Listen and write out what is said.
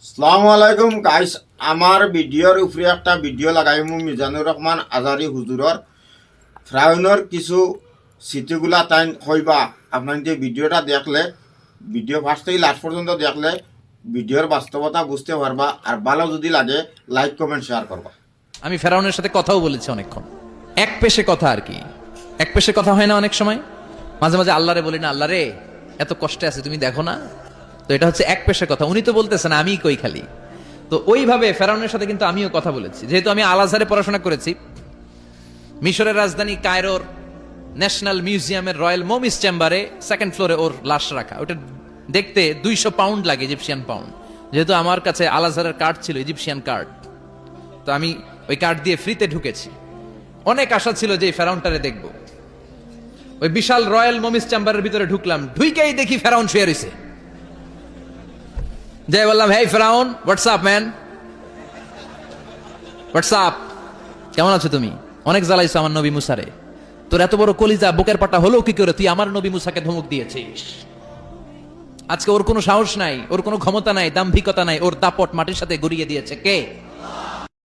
আসসালামু আলাইকুম গাইস, আমার ভিডিওর উপরে একটা ভিডিও লাগাই মিজানুর রহমান আজারি হুজুরর ফ্রাউনের কিছু স্মৃতিগুলা তাই হইবা। আপনার যে ভিডিওটা দেখলে, ভিডিও ফার্স্ট থেকে লাস্ট পর্যন্ত দেখলে ভিডিওর বাস্তবতা বুঝতে পারবা। আর ভালো যদি লাগে লাইক কমেন্ট শেয়ার করবা। আমি ফেরাউনের সাথে কথাও বলেছি অনেকক্ষণ। এক পেশে কথা আর কি, এক পেশে কথা হয় না অনেক সময়। মাঝে মাঝে আল্লাহরে বলি না, আল্লাহ রে এত কষ্টে আছে তুমি দেখো না। তো এটা হচ্ছে এক পেশে কথা, উনি তো বলতেছেন আমি কই খালি। তো ওইভাবে ফেরাউনের সাথে কিন্তু আমিও কথা বলেছি, যেহেতু আমি আল আজহারে পড়াশোনা করেছি। মিশরের রাজধানী কায়রোর ন্যাশনাল মিউজিয়ামের রয়্যাল মমিস চেম্বারে সেকেন্ড ফ্লোরে ওর লাশ রাখা। ওটা দেখতে 200 পাউন্ড লাগে, ইজিপশিয়ান পাউন্ড। যেহেতু আমার কাছে আল আজহারের কার্ড ছিল, ইজিপশিয়ান কার্ড, তো আমি ওই কার্ড দিয়ে ফ্রিতে ঢুকেছি। অনেক আশা ছিল যে ফেরাউনটারে দেখব। ওই বিশাল রয়্যাল মমিস চেম্বারের ভিতরে ঢুকলাম, ঢুইকেই দেখি ফেরাউন শুয়ে রইছে। যাই বললাম, হেই ফেরাউন, হোয়াটসঅ্যাপ ম্যান, হোয়াটসঅ্যাপ, কেমন আছো তুমি? অনেক জ্বালাইছো আমার নবী মুসারে, তোর এত বড় কলিজা বুকের পাটা হলো কি করে? তুই আমার নবী মুসাকে ধমক দিয়েছিস। আজকে ওর কোনো সাহস নাই, ওর কোনো ক্ষমতা নাই, দাম্ভিকতা নাই, ওর দাপট মাটির সাথে গড়িয়ে দিয়েছে কে?